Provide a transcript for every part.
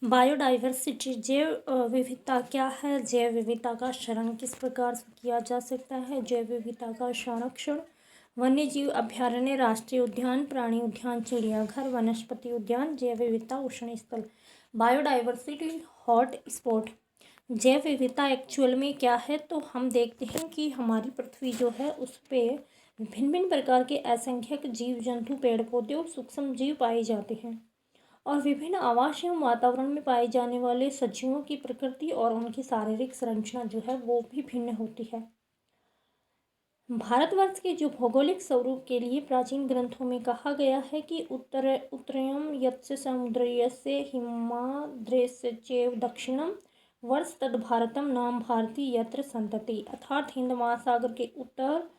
Biodiversity जैव विविधता क्या है? जैव विविधता का क्षरण किस प्रकार से किया जा सकता है? जैव विविधता का संरक्षण वन्यजीव अभयारण्य, राष्ट्रीय उद्यान, प्राणी उद्यान, चिड़ियाघर, वनस्पति उद्यान, जैव विविधता, उष्ण स्थल। Biodiversity hot spot. जैव विविधता एक्चुअल में क्या है? तो हम देखते हैं कि हमारी पृथ्वी जो है उस पर भिन्न भिन्न प्रकार के असंख्यक जीव जंतु, पेड़ पौधे और सूक्ष्म जीव पाए जाते हैं और विभिन्न आवास एवं वातावरण में पाए जाने वाले सजीवों की प्रकृति और उनकी शारीरिक संरचना जो है वो भी भिन्न होती है। भारतवर्ष के जो भौगोलिक स्वरूप के लिए प्राचीन ग्रंथों में कहा गया है कि उत्तरयम यत्स समुद्र यस्य हिमाद्रेस्य चैव दक्षिणम वर्ष तद भारतम नाम भारती यत्र संतति, अर्थात हिंद महासागर के उत्तर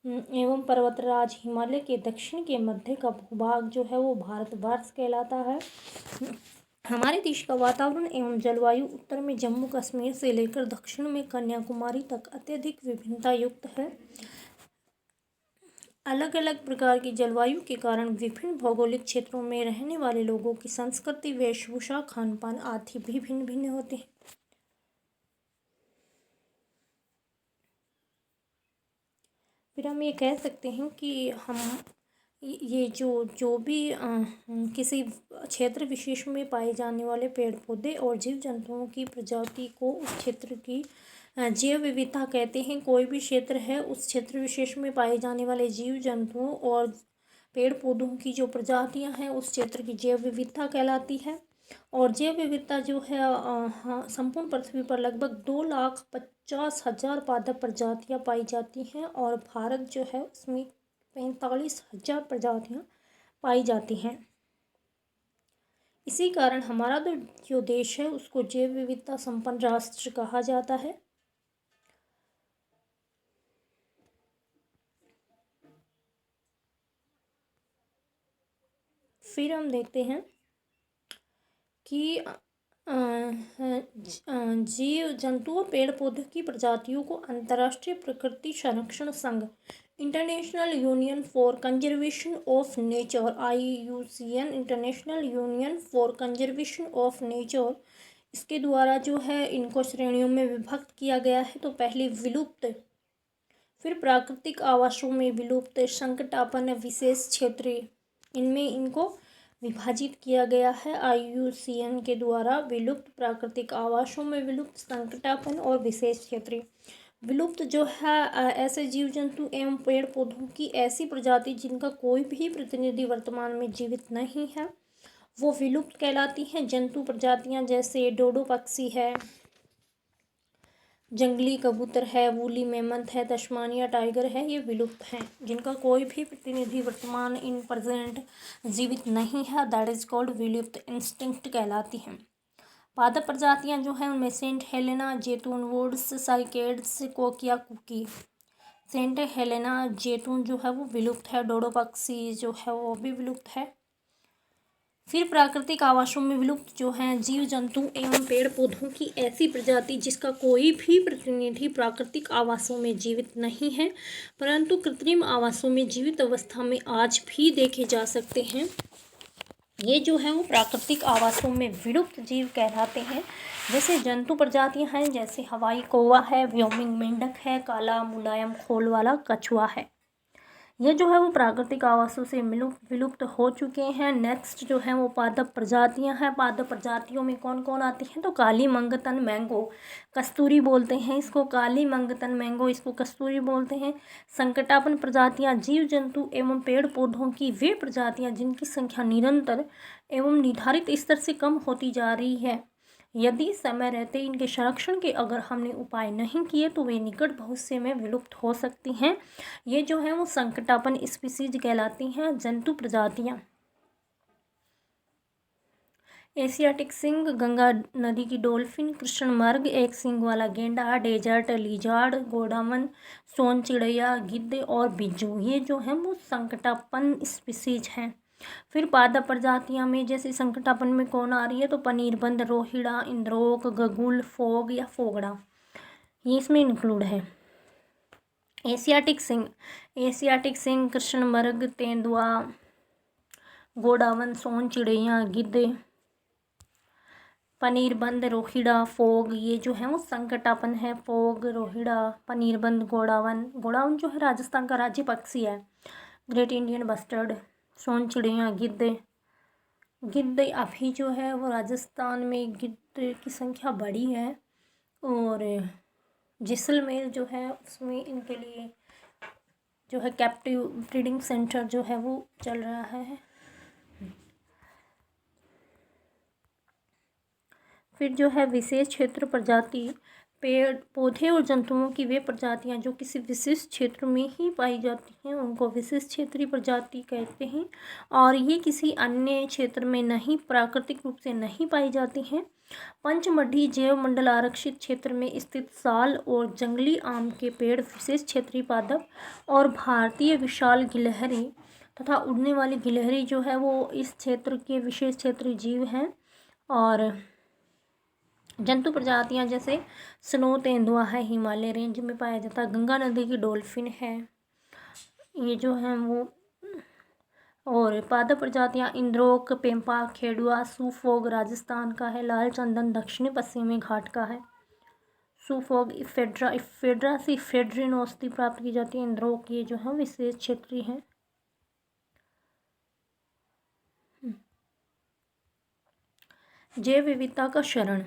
एवं पर्वतराज हिमालय के दक्षिण के मध्य का भूभाग जो है वो भारतवर्ष कहलाता है। हमारे देश का वातावरण एवं जलवायु उत्तर में जम्मू कश्मीर से लेकर दक्षिण में कन्याकुमारी तक अत्यधिक विभिन्नता युक्त है। अलग अलग प्रकार की जलवायु के कारण विभिन्न भौगोलिक क्षेत्रों में रहने वाले लोगों की संस्कृति, वेशभूषा, खान पान आदि भी भिन्न भिन्न होते हैं। फिर हम ये कह सकते हैं कि हम ये जो भी किसी क्षेत्र विशेष में पाए जाने वाले पेड़ पौधे और जीव जंतुओं की प्रजाति को उस क्षेत्र की जैव विविधता कहते हैं। कोई भी क्षेत्र है, उस क्षेत्र विशेष में पाए जाने वाले जीव जंतुओं और पेड़ पौधों की जो प्रजातियां हैं उस क्षेत्र की जैव विविधता कहलाती है। और जैव विविधता जो है संपूर्ण पृथ्वी पर लगभग 2,50,000 पादप प्रजातियां पाई जाती हैं और भारत जो है उसमें 45,000 प्रजातियां पाई जाती हैं। इसी कारण हमारा जो देश है उसको जैव विविधता संपन्न राष्ट्र कहा जाता है। फिर हम देखते हैं कि जीव जंतुओं पेड़ पौधों की प्रजातियों को अंतर्राष्ट्रीय प्रकृति संरक्षण संघ, international union for conservation of nature, IUCN, international union for conservation of nature, इसके द्वारा जो है इनको श्रेणियों में विभक्त किया गया है। तो पहले विलुप्त, फिर प्राकृतिक आवासों में विलुप्त, संकटापन्न, विशेष क्षेत्र, इनमें इनको विभाजित किया गया है IUCN के द्वारा। विलुप्त, प्राकृतिक आवासों में विलुप्त, संकटापन्न और विशेष क्षेत्र। विलुप्त जो है ऐसे जीव जंतु एवं पेड़ पौधों की ऐसी प्रजाति जिनका कोई भी प्रतिनिधि वर्तमान में जीवित नहीं है वो विलुप्त कहलाती हैं। जंतु प्रजातियां जैसे डोडो पक्षी है, जंगली कबूतर है, वूली मेमथ है, तस्मानिया टाइगर है, ये विलुप्त हैं जिनका कोई भी प्रतिनिधि वर्तमान इन प्रेजेंट जीवित नहीं है। दैट इज कॉल्ड विलुप्त, इंस्टिंक्ट कहलाती हैं। पादप प्रजातियां जो हैं उनमें सेंट हेलेना, जैतून woods, cycads, kokia cookei. Saint Helena जैतून जो है वो विलुप्त है। डोडो पक्षी जो है वो भी विलुप्त है। फिर प्राकृतिक आवासों में विलुप्त जो हैं जीव जंतु एवं पेड़ पौधों की ऐसी प्रजाति जिसका कोई भी प्रतिनिधि प्राकृतिक आवासों में जीवित नहीं है परंतु कृत्रिम आवासों में जीवित अवस्था में आज भी देखे जा सकते हैं, ये जो है वो प्राकृतिक आवासों में विलुप्त जीव कहलाते हैं। जैसे जंतु प्रजातियां हैं जैसे हवाई कौवा है, व्योमिंग मेंढक है, काला मुलायम खोल वाला कछुआ है, ये जो है वो प्राकृतिक आवासों से विलुप्त हो चुके हैं। नेक्स्ट जो है वो पादप प्रजातियां हैं। पादप प्रजातियों में कौन कौन आती हैं? तो काली मंगतन मैंगो, कस्तूरी बोलते हैं इसको, काली मंगतन मैंगो इसको कस्तूरी बोलते हैं। संकटापन्न प्रजातियां जीव जंतु एवं पेड़ पौधों की वे प्रजातियां जिनकी संख्या निरंतर एवं निर्धारित स्तर से कम होती जा रही है। यदि समय रहते इनके संरक्षण के अगर हमने उपाय नहीं किए तो वे निकट भविष्य में विलुप्त हो सकती हैं। ये जो है वो संकटापन्न स्पीसीज कहलाती हैं जंतु प्रजातियां। एशियाटिक सिंह, गंगा नदी की डॉल्फिन, कृष्णमृग, एक सींग वाला गेंडा, डेजर्ट लिजार्ड, गोडावन, सोन चिड़ैया, गिद्ध और बिज्जू, ये जो है वो संकटापन्न स्पीसीज हैं। फिर पादप प्रजातियां में जैसे संकटापन में कौन आ रही है? तो पनीरबंद, रोहिड़ा, इंद्रोक, गगुल, फोग या फोगड़ा, ये इसमें इंक्लूड है। एशियाटिक सिंह, कृष्णमृग, तेंदुआ, गोडावन, सोन चिड़ैया, गिद्ध, पनीरबंद, रोहिड़ा, फोग, ये जो है वो संकटापन है। Fog, Rohira, पनीरबंद, godown. गोडावन जो है राजस्थान का राज्य पक्षी है। ग्रेट इंडियन बस्टर्ड, सोन चिड़िया, गिद्ध। गिद्ध अभी जो है वो राजस्थान में गिद्ध की संख्या बढ़ी है, और जैसलमेर जो है उसमें इनके लिए जो है कैप्टिव ब्रीडिंग सेंटर जो है वो चल रहा है। फिर जो है विशेष क्षेत्र प्रजाति, पेड़ पौधे और जंतुओं की वे प्रजातियां जो किसी विशेष क्षेत्र में ही पाई जाती हैं उनको विशेष क्षेत्रीय प्रजाति कहते हैं, और ये किसी अन्य क्षेत्र में नहीं, प्राकृतिक रूप से नहीं पाई जाती हैं। पंचमढ़ी जैव मंडल आरक्षित क्षेत्र में स्थित साल और जंगली आम के पेड़ विशेष क्षेत्रीय पादप और भारतीय विशाल गिलहरी तथा उड़ने वाली गिलहरी जो है वो इस क्षेत्र के विशेष क्षेत्रीय जीव हैं। और जंतु प्रजातियां जैसे स्नो तेंदुआ है, हिमालय रेंज में पाया जाता है। गंगा नदी की डॉल्फिन है, ये जो है वो। और पादप प्रजातियां इंद्रोक, पेम्पा, खेड़ुआ, सूफोग राजस्थान का है। लाल चंदन दक्षिणी पश्चिमी घाट का है। सूफोग इफेड्रा, इफेड्रा से इफेड्रिन औषधि प्राप्त की जाती है। इंद्रोक ये जो है विशेष क्षेत्रीय है। जैव विविधता का क्षरण,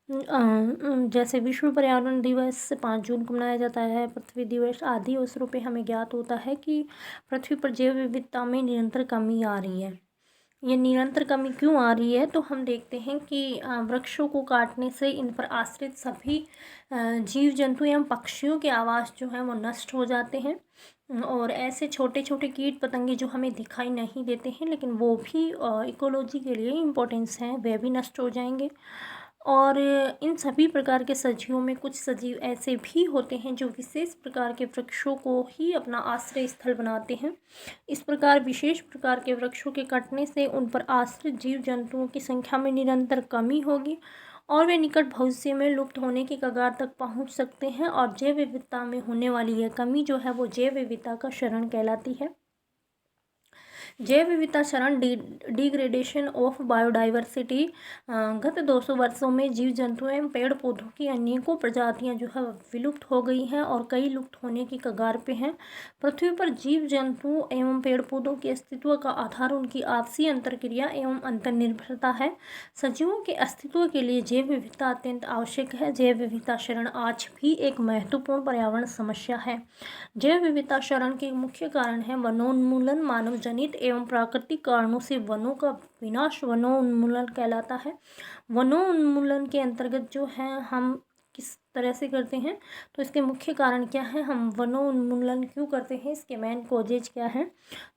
जैसे विश्व पर्यावरण दिवस 5 जून को मनाया जाता है, पृथ्वी दिवस आदि अवसरों पे हमें ज्ञात होता है कि पृथ्वी पर जैव विविधता में निरंतर कमी आ रही है। ये निरंतर कमी क्यों आ रही है, तो हम देखते हैं कि वृक्षों को काटने से इन पर आश्रित सभी जीव जंतु एवं पक्षियों के आवास जो हैं वो नष्ट हो जाते हैं, और ऐसे छोटे छोटे कीट पतंगे जो हमें दिखाई नहीं देते हैं लेकिन वो भी इकोलॉजी के लिए इम्पोर्टेंस हैं, वे भी नष्ट हो जाएंगे। और इन सभी प्रकार के सजीवों में कुछ सजीव ऐसे भी होते हैं जो विशेष प्रकार के वृक्षों को ही अपना आश्रय स्थल बनाते हैं। इस प्रकार विशेष प्रकार के वृक्षों के कटने से उन पर आश्रित जीव जंतुओं की संख्या में निरंतर कमी होगी और वे निकट भविष्य में लुप्त होने की कगार तक पहुंच सकते हैं। और जैव विविधता में होने वाली यह कमी जो है वो जैव विविधता का क्षरण कहलाती है। जैव विविधता क्षरण, डिग्रेडेशन ऑफ बायोडाइवर्सिटी। गत 200 वर्षों में जीव जंतु एवं पेड़ पौधों की अनेकों प्रजातियां जो है विलुप्त हो गई हैं और कई लुप्त होने की कगार पे हैं। पृथ्वी पर जीव जंतु एवं पेड़ पौधों के अस्तित्व का आधार उनकी आपसी अंतरक्रिया एवं अंतर्निर्भरता है। सजीवों के अस्तित्व के लिए जैव विविधता अत्यंत आवश्यक है। जैव विविधता क्षरण आज भी एक महत्वपूर्ण पर्यावरण समस्या है। जैव विविधता क्षरण के मुख्य कारण है वनोन्मूलन, मानव जनित एवं प्राकृतिक कारणों से वनों का विनाश वनोन्मूलन कहलाता है। वनोन्मूलन के अंतर्गत जो है हम किस तरह से करते हैं, तो इसके मुख्य कारण क्या है, हम वनोन्मूलन क्यों करते हैं, इसके मेन कॉजेज क्या है।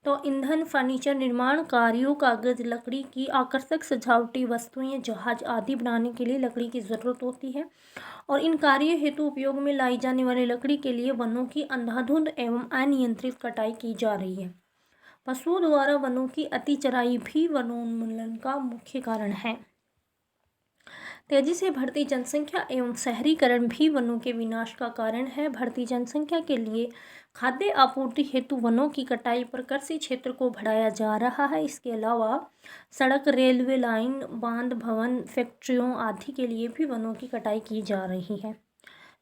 तो ईंधन, फर्नीचर निर्माण कार्यों, कागज, लकड़ी की आकर्षक सजावटी वस्तुएं, जहाज आदि बनाने के लिए लकड़ी की ज़रूरत होती है और इन कार्य हेतु उपयोग में लाई जाने वाली लकड़ी के लिए वनों की अंधाधुंध एवं अनियंत्रित कटाई की जा रही है। पशुओं द्वारा वनों की अति चराई भी वनोन्मूलन का मुख्य कारण है। तेजी से बढ़ती जनसंख्या एवं शहरीकरण भी वनों के विनाश का कारण है। बढ़ती जनसंख्या के लिए खाद्य आपूर्ति हेतु वनों की कटाई पर कृषि क्षेत्र को बढ़ाया जा रहा है। इसके अलावा सड़क, रेलवे लाइन, बांध, भवन, फैक्ट्रियों आदि के लिए भी वनों की कटाई की जा रही है।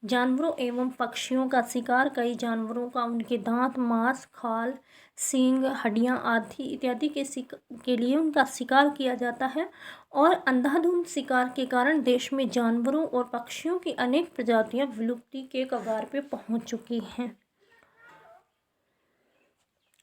जानवरों एवं पक्षियों का शिकार, कई जानवरों का उनके दांत, मांस, खाल, सींग, हड्डियां आदि इत्यादि के लिए उनका शिकार किया जाता है और अंधाधुंध शिकार के कारण देश में जानवरों और पक्षियों की अनेक प्रजातियां विलुप्ति के कगार पे पहुंच चुकी हैं।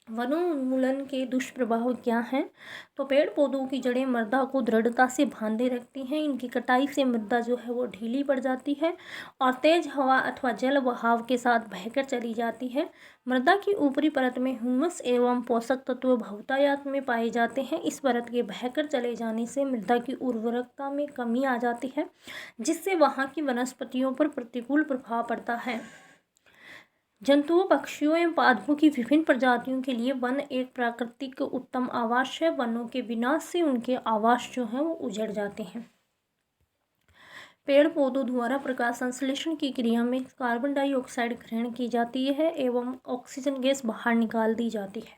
वनोन्मूलन के दुष्प्रभाव क्या हैं, तो पेड़ पौधों की जड़ें मृदा को दृढ़ता से बांधे रखती हैं। इनकी कटाई से मृदा जो है वो ढीली पड़ जाती है और तेज हवा अथवा जल बहाव के साथ बहकर चली जाती है। मृदा की ऊपरी परत में ह्यूमस एवं पोषक तत्व बहुतायत में पाए जाते हैं। इस परत के बहकर चले जाने से मृदा की उर्वरकता में कमी आ जाती है, जिससे वहाँ की वनस्पतियों पर प्रतिकूल प्रभाव पड़ता है। जंतुओं, पक्षियों एवं पादपों की विभिन्न प्रजातियों के लिए वन एक प्राकृतिक उत्तम आवास है। वनों के विनाश से उनके आवास जो हैं वो उजड़ जाते हैं। पेड़ पौधों द्वारा प्रकाश संश्लेषण की क्रिया में कार्बन डाइऑक्साइड ग्रहण की जाती है एवं ऑक्सीजन गैस बाहर निकाल दी जाती है।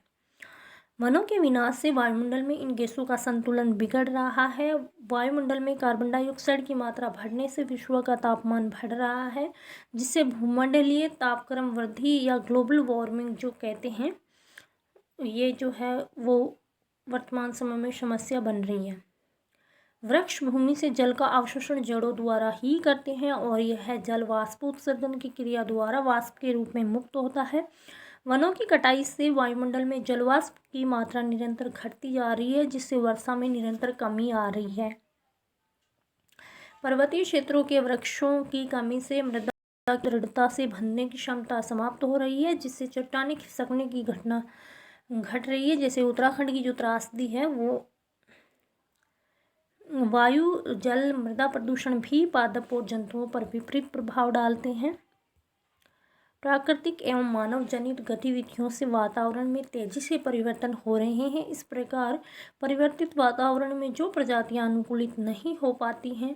वनों के विनाश से वायुमंडल में इन गैसों का संतुलन बिगड़ रहा है। वायुमंडल में कार्बन डाइऑक्साइड की मात्रा बढ़ने से विश्व का तापमान बढ़ रहा है, जिससे भूमंडलीय तापक्रम वृद्धि या ग्लोबल वार्मिंग जो कहते हैं, ये जो है वो वर्तमान समय में समस्या बन रही है। वृक्ष भूमि से जल का अवशोषण जड़ों द्वारा ही करते हैं और यह जल वाष्पोत्सर्जन की क्रिया द्वारा वाष्प के रूप में मुक्त होता है। वनों की कटाई से वायुमंडल में जलवाष्प की मात्रा निरंतर घटती जा रही है, जिससे वर्षा में निरंतर कमी आ रही है। पर्वतीय क्षेत्रों के वृक्षों की कमी से मृदा की दृढ़ता से भरने की क्षमता समाप्त हो रही है, जिससे चट्टानें खिसकने की घटना घट रही है। जैसे उत्तराखंड की जो त्रासदी है वो वायु, जल, मृदा प्रदूषण भी पादप और जंतुओं पर विपरीत प्रभाव डालते हैं। प्राकृतिक एवं मानव जनित गतिविधियों से वातावरण में तेजी से परिवर्तन हो रहे हैं। इस प्रकार परिवर्तित वातावरण में जो प्रजातियां अनुकूलित नहीं हो पाती हैं,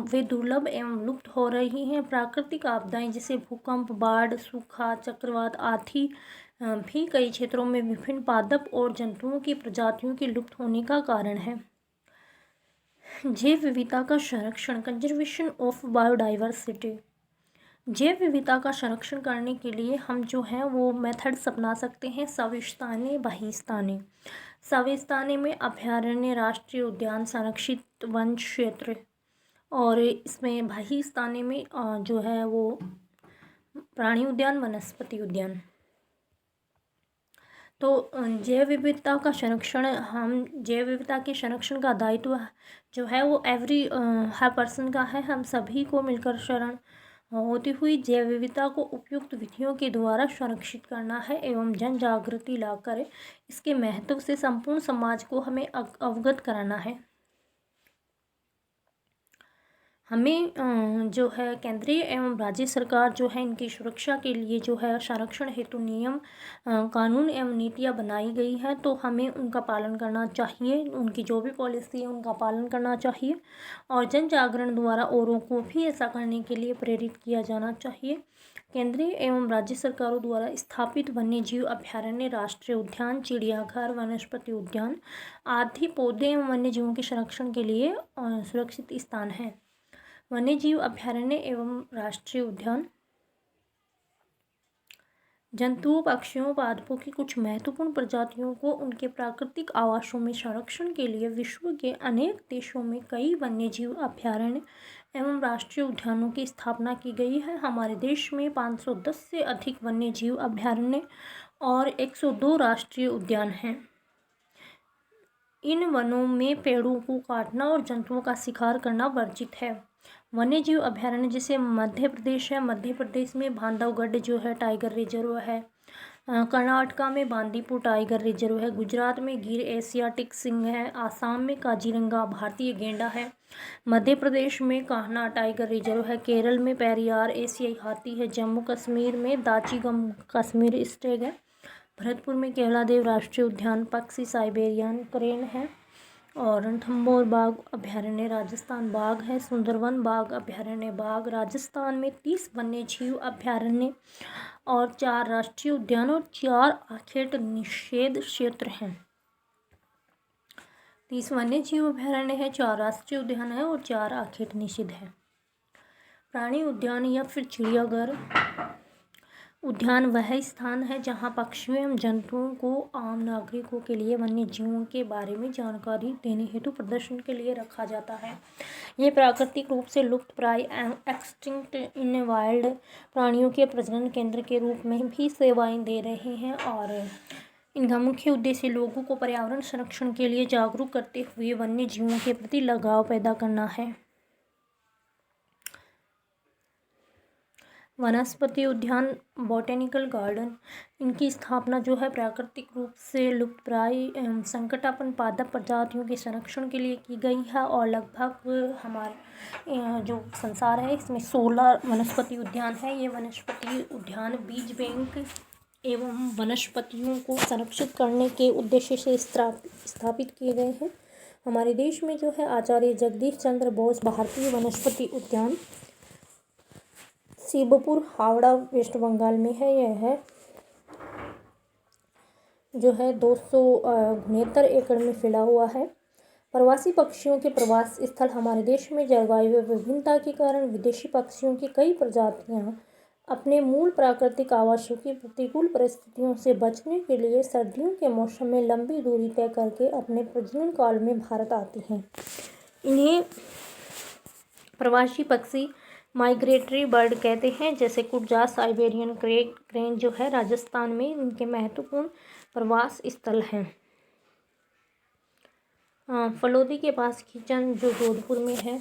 वे दुर्लभ एवं लुप्त हो रही हैं। प्राकृतिक आपदाएं जैसे भूकंप, बाढ़, सूखा, चक्रवात आदि भी कई क्षेत्रों में विभिन्न पादप और जंतुओं की प्रजातियों के लुप्त होने का कारण है। जैव विविधता का संरक्षण, कंजर्वेशन ऑफ बायोडाइवर्सिटी। जैव विविधता का संरक्षण करने के लिए हम जो है वो मेथड्स अपना सकते हैं। सविस्ताने, बहिस्ताने। सविस्ताने में अभयारण्य, राष्ट्रीय उद्यान, संरक्षित वन क्षेत्र, और इसमें बहिस्ताने में जो है वो प्राणी उद्यान, वनस्पति उद्यान। तो जैव विविधता का संरक्षण, हम जैव विविधता के संरक्षण का दायित्व जो है वो हर पर्सन का है। हम सभी को मिलकर शरण होती हुई जैव विविधता को उपयुक्त विधियों के द्वारा संरक्षित करना है एवं जन जागृति लाकर इसके महत्व से संपूर्ण समाज को हमें अवगत कराना है। हमें जो है केंद्रीय एवं राज्य सरकार जो है इनकी सुरक्षा के लिए जो है संरक्षण हेतु नियम, कानून एवं नीतियाँ बनाई गई है, तो हमें उनका पालन करना चाहिए। उनकी जो भी पॉलिसी है उनका पालन करना चाहिए और जन जागरण द्वारा औरों को भी ऐसा करने के लिए प्रेरित किया जाना चाहिए। केंद्रीय एवं राज्य सरकारों द्वारा स्थापित वन्यजीव अभयारण्य, राष्ट्रीय उद्यान, चिड़ियाघर, वनस्पति उद्यान आदि पौधे एवं वन्यजीवों के संरक्षण के लिए सुरक्षित स्थान है। वन्यजीव अभयारण्य एवं राष्ट्रीय उद्यान जंतुओं, पक्षियों, पादपों की कुछ महत्वपूर्ण प्रजातियों को उनके प्राकृतिक आवासों में संरक्षण के लिए विश्व के अनेक देशों में कई वन्यजीव अभयारण्य एवं राष्ट्रीय उद्यानों की स्थापना की गई है। हमारे देश में 510 से अधिक वन्यजीव अभयारण्य और 102 राष्ट्रीय उद्यान हैं। इन वनों में पेड़ों को काटना और जंतुओं का शिकार करना वर्जित है। वन्यजीव अभयारण्य जैसे मध्य प्रदेश है, मध्य प्रदेश में बांधवगढ़ जो है टाइगर रिजर्व है, कर्नाटका में बांदीपुर टाइगर रिजर्व है, गुजरात में गिर एशियाटिक सिंह है, आसाम में काजीरंगा भारतीय गेंडा है, मध्य प्रदेश में कान्हा टाइगर रिजर्व है, केरल में पेरियार एशियाई हाथी है, जम्मू कश्मीर में दाचिगम कश्मीर स्टेग है, भरतपुर में केवलादेव राष्ट्रीय उद्यान पक्षी साइबेरियन क्रेन है, और रणथंभौर बाघ अभयारण्य राजस्थान बाघ है, सुंदरवन बाघ अभयारण्य बाघ राजस्थान में 30 वन्यजीव अभयारण्य और 4 राष्ट्रीय उद्यान और 4 आखेट निषेध क्षेत्र हैं। 30 वन्यजीव अभयारण्य है, 4 राष्ट्रीय उद्यान है और 4 आखेट निषेध है। प्राणी उद्यान या फिर चिड़ियाघर उद्यान वह स्थान है जहां पक्षियों एवं जंतुओं को आम नागरिकों के लिए वन्य जीवों के बारे में जानकारी देने हेतु प्रदर्शन के लिए रखा जाता है। ये प्राकृतिक रूप से लुप्त प्राय एक्सटिंक्ट इन वाइल्ड प्राणियों के प्रजनन केंद्र के रूप में भी सेवाएं दे रहे हैं और इनका मुख्य उद्देश्य लोगों को पर्यावरण संरक्षण के लिए जागरूक करते हुए वन्य जीवों के प्रति लगाव पैदा करना है। वनस्पति उद्यान बॉटेनिकल गार्डन, इनकी स्थापना जो है प्राकृतिक रूप से लुप्तप्राय एवं संकटापन्न पादप प्रजातियों के संरक्षण के लिए की गई है और लगभग हमारे जो संसार है इसमें 16 वनस्पति उद्यान है। ये वनस्पति उद्यान बीज बैंक एवं वनस्पतियों को संरक्षित करने के उद्देश्य से स्थापित किए गए हैं। हमारे देश में जो है आचार्य जगदीश चंद्र बोस भारतीय वनस्पति उद्यान शिवपुर, हावड़ा, वेस्ट बंगाल में है। यह है जो है 269 एकड़ में फैला हुआ है। प्रवासी पक्षियों के प्रवास स्थल हमारे देश में जलवायु विभिन्नता के कारण विदेशी पक्षियों की कई प्रजातियां अपने मूल प्राकृतिक आवासों की प्रतिकूल परिस्थितियों से बचने के लिए सर्दियों के मौसम में लंबी दूरी तय करके अपने प्रजनन काल में भारत आती हैं। इन्हें प्रवासी पक्षी माइग्रेटरी बर्ड कहते हैं। जैसे कुटजा, साइबेरियन क्रेन जो है राजस्थान में इनके महत्वपूर्ण प्रवास स्थल हैं। फलोदी के पास खींचन जो जोधपुर में है,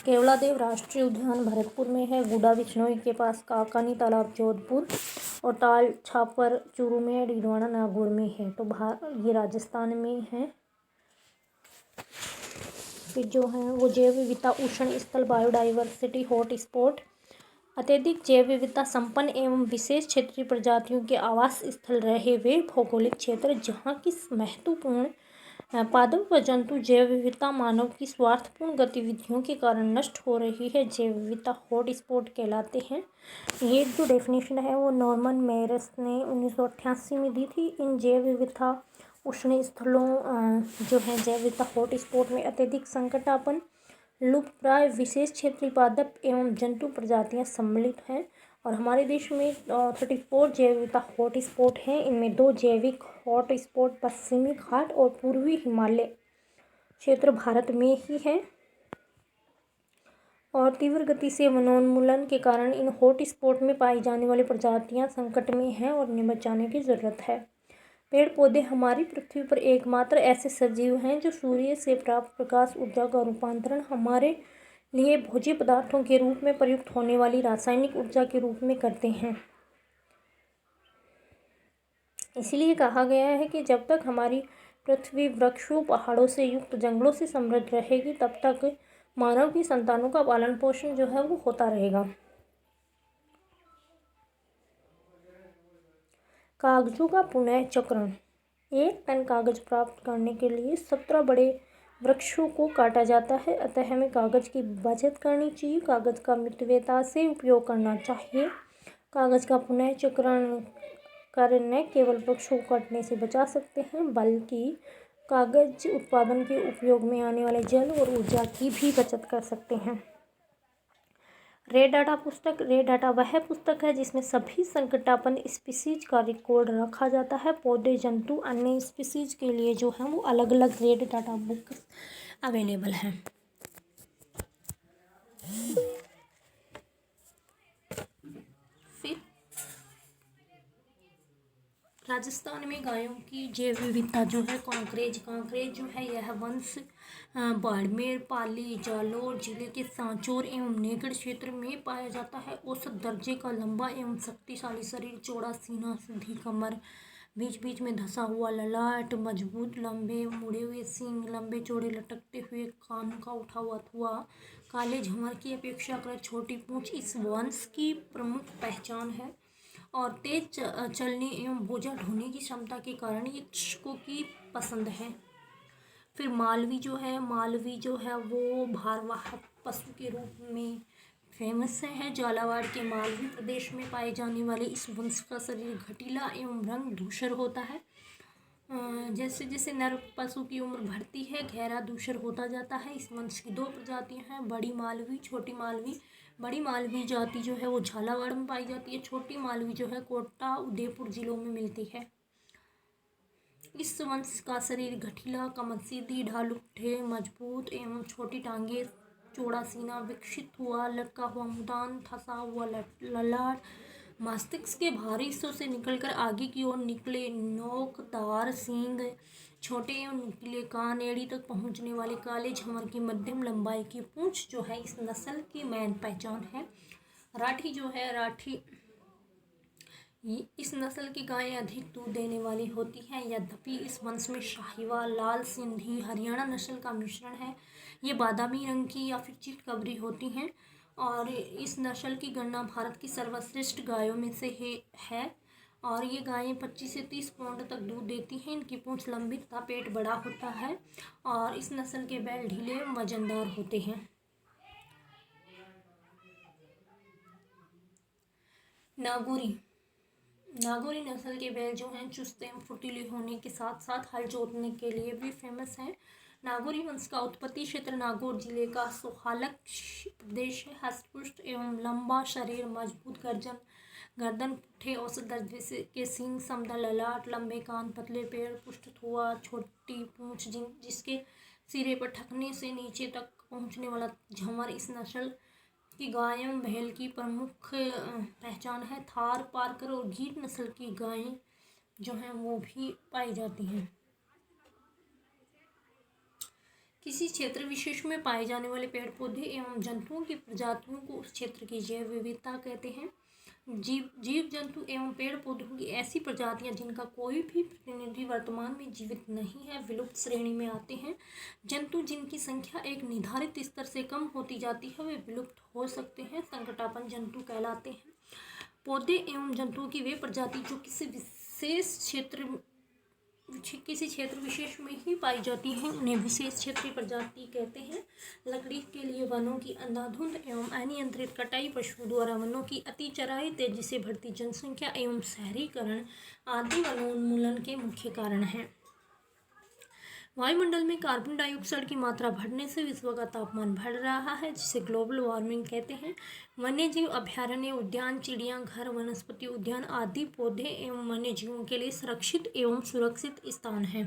केवलादेव राष्ट्रीय उद्यान भरतपुर में है, गुडा बिश्नोई के पास काकानी तालाब जोधपुर और ताल छापर चूरू में, डीडवाना नागौर में है। तो ये राजस्थान में है। फिर जो है वो जैव विविधता उष्ण स्थल बायोडाइवर्सिटी हॉट स्पॉट अत्यधिक जैव विविधता संपन्न एवं विशेष क्षेत्रीय प्रजातियों के आवास स्थल रहे वे भौगोलिक क्षेत्र जहाँ की महत्वपूर्ण पादप व जंतु जैव विविधता मानव की स्वार्थपूर्ण गतिविधियों के कारण नष्ट हो रही है, जैव विविधता हॉट स्पॉट कहलाते हैं। ये जो डेफिनेशन है वो नॉर्मन मेयर्स ने 1988 में दी थी। इन जैव विविधता उष्ण स्थलों जो है जैव विविधता हॉट स्पॉट में अत्यधिक संकटापन, लुप्तप्राय विशेष क्षेत्रीय पादप एवं जंतु प्रजातियां सम्मिलित हैं। और हमारे देश में 34 जैव विविधता हॉट स्पॉट हैं। इनमें 2 जैविक हॉट स्पॉट पश्चिमी घाट और पूर्वी हिमालय क्षेत्र भारत में ही है। और तीव्र गति से वनोन्मूलन के कारण इन हॉट स्पॉट में पाई जाने वाली प्रजातियां संकट में हैं और इन्हें बचाने की जरूरत है। पेड़ पौधे हमारी पृथ्वी पर एकमात्र ऐसे सजीव हैं जो सूर्य से प्राप्त प्रकाश ऊर्जा का रूपांतरण हमारे लिए भोज्य पदार्थों के रूप में प्रयुक्त होने वाली रासायनिक ऊर्जा के रूप में करते हैं। इसलिए कहा गया है कि जब तक हमारी पृथ्वी वृक्षों, पहाड़ों से युक्त जंगलों से समृद्ध रहेगी तब तक मानव की संतानों का पालन पोषण जो है वो होता रहेगा। कागजों का पुनः चक्रण। 1 टन कागज प्राप्त करने के लिए 17 बड़े वृक्षों को काटा जाता है। अतः हमें कागज की बचत करनी चाहिए, कागज का मितव्ययता से उपयोग करना चाहिए। कागज का पुनः चक्रण कर न केवल वृक्षों को कटने से बचा सकते हैं बल्कि कागज उत्पादन के उपयोग में आने वाले जल और ऊर्जा की भी बचत कर सकते हैं। रेड डाटा पुस्तक। रेड डाटा वह पुस्तक है जिसमें सभी संकटापन्न स्पीसीज का रिकॉर्ड रखा जाता है। पौधे, जंतु, अन्य स्पीसीज के लिए जो है वो अलग अलग रेड डाटा बुक अवेलेबल हैं। फिर राजस्थान में गायों की जैव विविधता जो है कांकरेज जो है यह वंश बाड़मेर, पाली, जालौर जिले के सांचौर एवं नेगढ़ क्षेत्र में पाया जाता है। औसत दर्जे का लंबा एवं शक्तिशाली शरीर, चौड़ा सीना, सीधी कमर, बीच बीच में धंसा हुआ ललाट, मजबूत लंबे मुड़े हुए सींग, लंबे चौड़े लटकते हुए कान का उठा हुआ थुआ, काले झंवर की अपेक्षाकृत छोटी पूंछ इस वंश की प्रमुख पहचान है। और तेज चलने एवं बोझा ढोने की क्षमता के कारण ये कृषकों की पसंद है। फिर मालवी जो है वो भारवाहक पशु के रूप में फेमस है। झालावाड़ के मालवी प्रदेश में पाए जाने वाले इस वंश का शरीर घटीला एवं रंग धूसर होता है। जैसे जैसे नर पशु की उम्र बढ़ती है गहरा धूसर होता जाता है। इस वंश की 2 प्रजातियां हैं, बड़ी मालवी, छोटी मालवी। बड़ी मालवी जाति जो है वो झालावाड़ में पाई जाती है। छोटी मालवी जो है कोटा, उदयपुर जिलों में मिलती है। इस वंश का शरीर घटीला, कमर सीधी, ढालू पुट्ठे, मजबूत एवं छोटी टांगे, चौड़ा सीना, विकसित हुआ लटका हुआ मुदान, धंसा हुआ ललाट, मस्तिष्क के बाहरी हिस्सों से निकलकर आगे की ओर निकले नोकदार सींग, छोटे एवं नुकीले कान, एड़ी तक पहुंचने वाले काले झंवर की मध्यम लंबाई की पूंछ जो है इस नस्ल की मेन पहचान है। राठी जो है इस नस्ल की गायें अधिक दूध देने वाली होती हैं। यद्यपि इस वंश में शाहीवाल, लाल सिंधी, हरियाणा नस्ल का मिश्रण है। ये बादामी रंग की या फिर चितकबरी होती हैं और इस नस्ल की गणना भारत की सर्वश्रेष्ठ गायों में से है। और ये गायें 25 से 30 पाउंड तक दूध देती हैं। इनकी पूंछ लंबी तथा पेट बड़ा होता है और इस नस्ल के बैल ढीले वजनदार होते हैं। नागौरी नागौरी नस्ल के बैल जो हैं चुस्त एवं फुर्तीले होने के साथ साथ हल जोतने के लिए भी फेमस हैं। नागौरी वंश का उत्पत्ति क्षेत्र नागौर जिले का सोहालक प्रदेश है। हष्टपुष्ट एवं लंबा शरीर, मजबूत गर्दन, पुट्ठे औसत दर्जे के सींग, समतल ललाट, लंबे कान, पतले पैर, पुष्ट थुआ, छोटी पूंछ, जिसके सिरे पर ठकने से नीचे तक पहुंचने वाला झंवर इस नस्ल की गाय एवं भैल की प्रमुख पहचान है। थार, पारकर और गीर नस्ल की गायें जो हैं वो भी पाई जाती हैं। किसी क्षेत्र विशेष में पाए जाने वाले पेड़ पौधे एवं जंतुओं की प्रजातियों को उस क्षेत्र की जैव विविधता कहते हैं। जीव जंतु एवं पेड़ पौधों की ऐसी प्रजातियां जिनका कोई भी प्रतिनिधि वर्तमान में जीवित नहीं है विलुप्त श्रेणी में आते हैं। जंतु जिनकी संख्या एक निर्धारित स्तर से कम होती जाती है वे विलुप्त हो सकते हैं, संकटापन्न जंतु कहलाते हैं। पौधे एवं जंतुओं की वे प्रजाति जो किसी क्षेत्र विशेष में ही पाई जाती हैं उन्हें विशेष क्षेत्रीय प्रजाति कहते हैं। लकड़ी के लिए वनों की अंधाधुंध एवं अनियंत्रित कटाई, पशुओं द्वारा वनों की अति चराई, तेजी से बढ़ती जनसंख्या एवं शहरीकरण आदि वनोन्मूलन के मुख्य कारण हैं। वायुमंडल में कार्बन डाइऑक्साइड की मात्रा बढ़ने से विश्व का तापमान बढ़ रहा है, जिसे ग्लोबल वार्मिंग कहते हैं। वन्यजीव अभयारण्य, उद्यान, चिड़ियाघर, वनस्पति उद्यान आदि पौधे एवं वन्यजीवों के लिए संरक्षित एवं सुरक्षित स्थान हैं।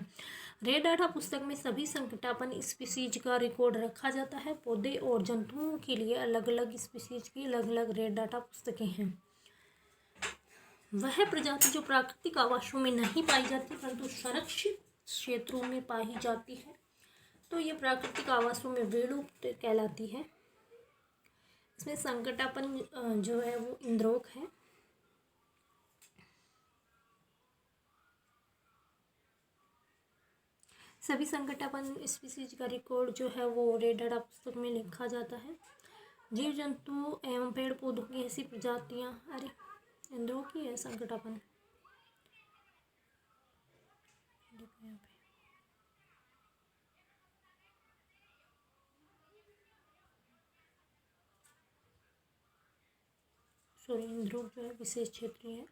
रेड डाटा पुस्तक में सभी संकटापन्न स्पीसीज का रिकॉर्ड रखा जाता है। पौधे और जंतुओं के लिए अलग अलग स्पीसीज की अलग अलग रेड डाटा पुस्तकें हैं। वह प्रजाति जो प्राकृतिक आवासों में नहीं पाई जाती परंतु संरक्षित क्षेत्रों में पाई जाती है तो ये प्राकृतिक आवासों में विलुप्त कहलाती है। इसमें संकटापन्न जो है वो इंद्रोक है। सभी संकटापन्न स्पीसीज का रिकॉर्ड जो है वो रेड डाटा पुस्तक में लिखा जाता है। जीव जंतु एवं पेड़ पौधों की ऐसी प्रजातियां इंद्रोक ही है संकटापन्न। सॉरी, इंद्रोक जो है विशेष क्षेत्रीय है।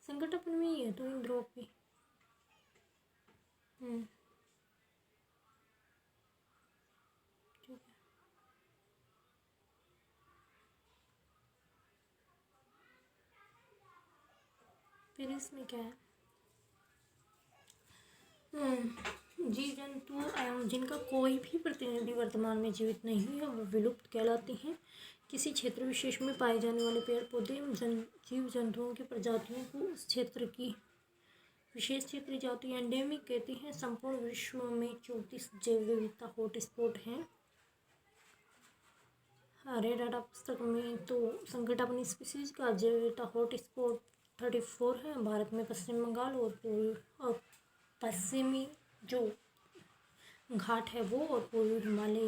संकटापन्न में ही है तो इंद्रोक भी। ठीक है। फिर इसमें क्या है, जीव जंतु एवं जिनका कोई भी प्रतिनिधि वर्तमान में जीवित नहीं है वो विलुप्त कहलाती हैं। किसी क्षेत्र विशेष में पाए जाने वाले पेड़ पौधे एवं जीव जंतुओं की प्रजातियों को उस क्षेत्र की विशेष क्षेत्रीय जाति एंडेमिक कहते हैं। संपूर्ण विश्व में 34 जैव विविधता हॉटस्पॉट हैं। रेड डाटा पुस्तक में तो संकटापन्न स्पीसीज का जैव विविधता हॉटस्पॉट 34 है। भारत में पश्चिम बंगाल और पश्चिमी जो घाट है वो और पूर्वी हिमालय